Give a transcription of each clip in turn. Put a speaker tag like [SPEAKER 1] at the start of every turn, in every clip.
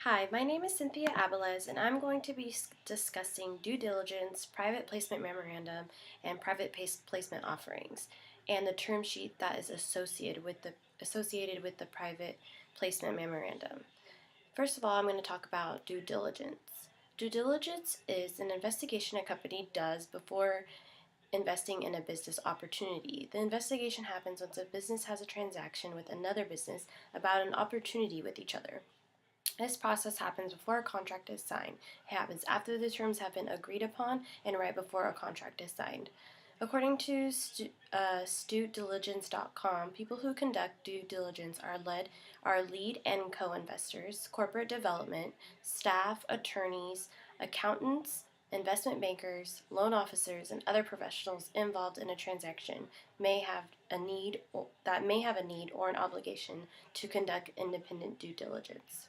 [SPEAKER 1] Hi, my name is Cynthia Abeles, and I'm going to be discussing due diligence, private placement memorandum, and private placement offerings, and the term sheet that is associated with the private placement memorandum. First of all, I'm going to talk about due diligence. Due diligence is an investigation a company does before investing in a business opportunity. The investigation happens once a business has a transaction with another business about an opportunity with each other. This process happens before a contract is signed. It happens after the terms have been agreed upon and right before a contract is signed. According to StuDiligence.com, people who conduct due diligence are lead and co-investors, corporate development, staff, attorneys, accountants, investment bankers, loan officers, and other professionals involved in a transaction may have a need or an obligation to conduct independent due diligence.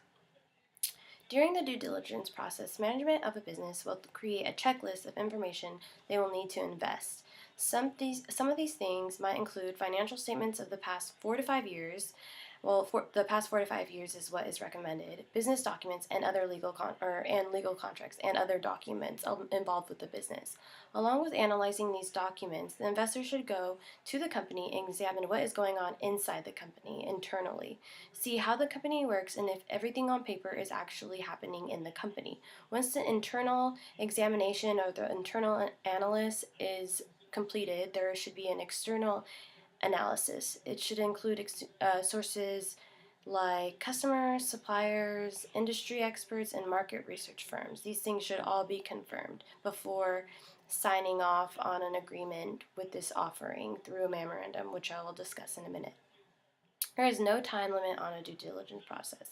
[SPEAKER 1] During the due diligence process, management of a business will create a checklist of information they will need to invest. Some of these things might include financial statements of the past 4 to 5 years. Well, for the past 4 to 5 years is what is recommended. Business documents and other legal contracts and other documents involved with the business. Along with analyzing these documents, the investor should go to the company and examine what is going on inside the company internally. See how the company works and if everything on paper is actually happening in the company. Once the internal examination or the internal analysis is completed, there should be an external analysis. It should include sources like customers, suppliers, industry experts, and market research firms. These things should all be confirmed before signing off on an agreement with this offering through a memorandum, which I will discuss in a minute. There is no time limit on a due diligence process.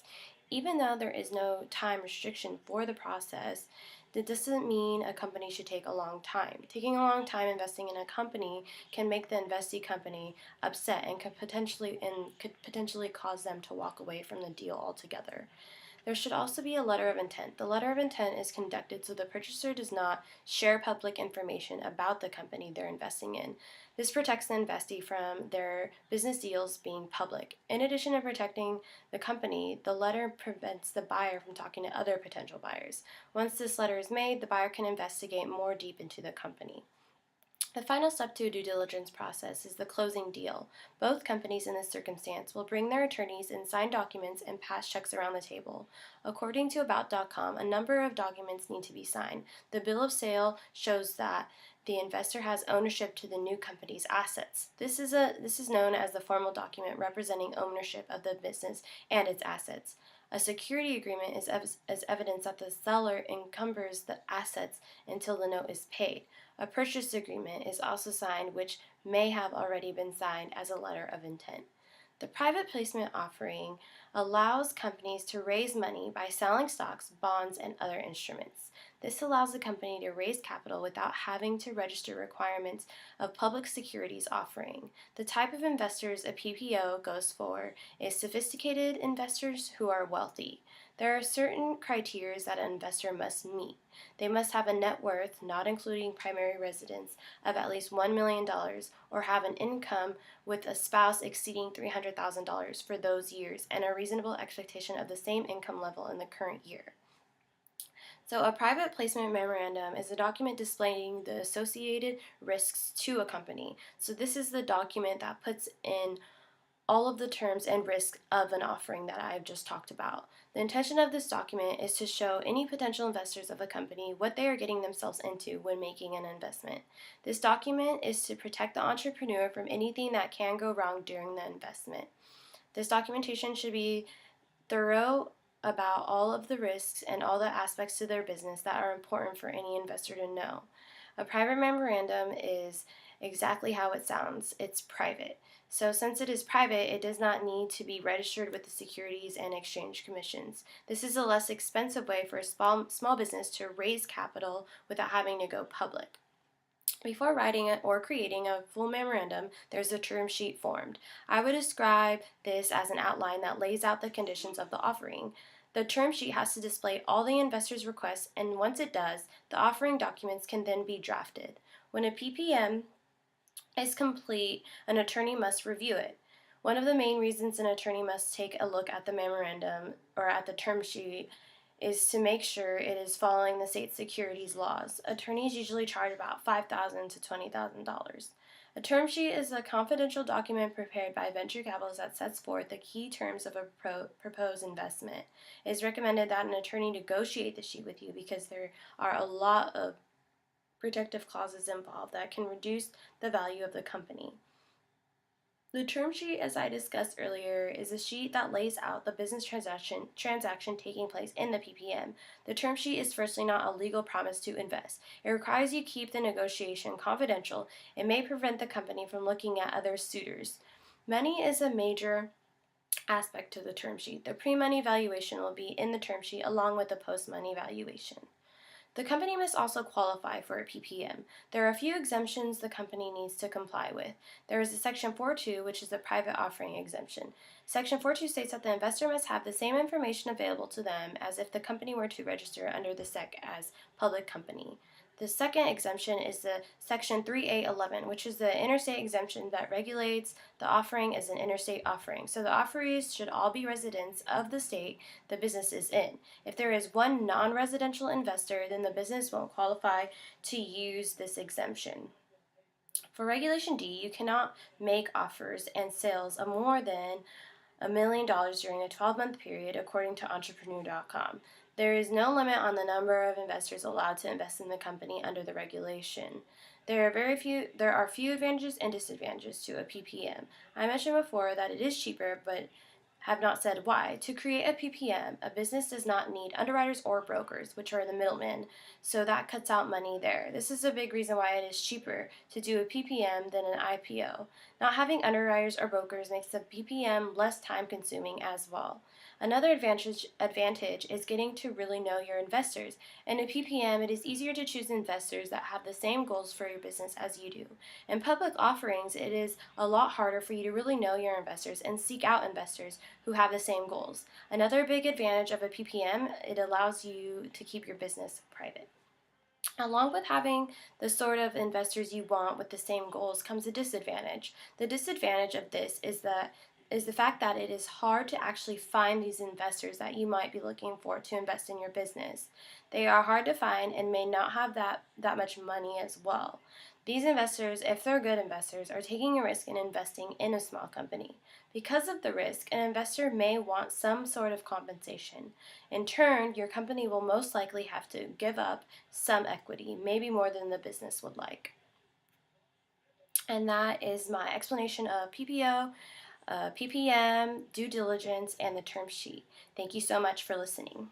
[SPEAKER 1] Even though there is no time restriction for the process, that doesn't mean a company should take a long time. Taking a long time investing in a company can make the investee company upset and could potentially cause them to walk away from the deal altogether. There should also be a letter of intent. The letter of intent is conducted so the purchaser does not share public information about the company they're investing in. This protects the investee from their business deals being public. In addition to protecting the company, the letter prevents the buyer from talking to other potential buyers. Once this letter is made, the buyer can investigate more deep into the company. The final step to a due diligence process is the closing deal. Both companies in this circumstance will bring their attorneys and sign documents and pass checks around the table. According to About.com, a number of documents need to be signed. The bill of sale shows that the investor has ownership to the new company's assets. This is known as the formal document representing ownership of the business and its assets. A security agreement is evidence that the seller encumbers the assets until the note is paid. A purchase agreement is also signed, which may have already been signed as a letter of intent. The private placement offering allows companies to raise money by selling stocks, bonds, and other instruments. This allows the company to raise capital without having to register requirements of public securities offering. The type of investors a PPO goes for is sophisticated investors who are wealthy. There are certain criteria that an investor must meet. They must have a net worth, not including primary residence, of at least $1 million or have an income with a spouse exceeding $300,000 for those years and a reasonable expectation of the same income level in the current year. So a private placement memorandum is a document displaying the associated risks to a company. So this is the document that puts in all of the terms and risks of an offering that I've just talked about. The intention of this document is to show any potential investors of a company what they are getting themselves into when making an investment. This document is to protect the entrepreneur from anything that can go wrong during the investment. This documentation should be thorough about all of the risks and all the aspects to their business that are important for any investor to know. A private memorandum is exactly how it sounds. It's private. So since it is private, it does not need to be registered with the Securities and Exchange Commissions. This is a less expensive way for a small business to raise capital without having to go public. Before writing or creating a full memorandum, there's a term sheet formed. I would describe this as an outline that lays out the conditions of the offering. The term sheet has to display all the investor's requests, and once it does, the offering documents can then be drafted. When a PPM is complete, an attorney must review it. One of the main reasons an attorney must take a look at the memorandum or at the term sheet is to make sure it is following the state securities laws. Attorneys usually charge about $5,000 to $20,000. A term sheet is a confidential document prepared by venture capitalists that sets forth the key terms of a proposed investment. It is recommended that an attorney negotiate the sheet with you because there are a lot of protective clauses involved that can reduce the value of the company. The term sheet, as I discussed earlier, is a sheet that lays out the business transaction taking place in the PPM. The term sheet is firstly not a legal promise to invest. It requires you keep the negotiation confidential. It may prevent the company from looking at other suitors. Money is a major aspect to the term sheet. The pre-money valuation will be in the term sheet along with the post-money valuation. The company must also qualify for a PPM. There are a few exemptions the company needs to comply with. There is a Section 4.2, which is the private offering exemption. Section 4.2 states that the investor must have the same information available to them as if the company were to register under the SEC as public company. The second exemption is the Section 3A11, which is the interstate exemption that regulates the offering as an interstate offering. So the offerees should all be residents of the state the business is in. If there is one non-residential investor, then the business won't qualify to use this exemption. For Regulation D, you cannot make offers and sales of more than $1 million during a 12-month period, according to Entrepreneur.com. There is no limit on the number of investors allowed to invest in the company under the regulation. There are few advantages and disadvantages to a PPM. I mentioned before that it is cheaper, but have not said why. To create a PPM, a business does not need underwriters or brokers, which are the middlemen, so that cuts out money there. This is a big reason why it is cheaper to do a PPM than an IPO. Not having underwriters or brokers makes the PPM less time consuming as well. Another advantage is getting to really know your investors. In a PPM, it is easier to choose investors that have the same goals for your business as you do. In public offerings, it is a lot harder for you to really know your investors and seek out investors who have the same goals. Another big advantage of a PPM, it allows you to keep your business private. Along with having the sort of investors you want with the same goals comes a disadvantage. The disadvantage of this is the fact that it is hard to actually find these investors that you might be looking for to invest in your business. They are hard to find and may not have that much money as well. These investors, if they're good investors, are taking a risk in investing in a small company. Because of the risk, an investor may want some sort of compensation. In turn, your company will most likely have to give up some equity, maybe more than the business would like. And that is my explanation of PPO, PPM, due diligence, and the term sheet. Thank you so much for listening.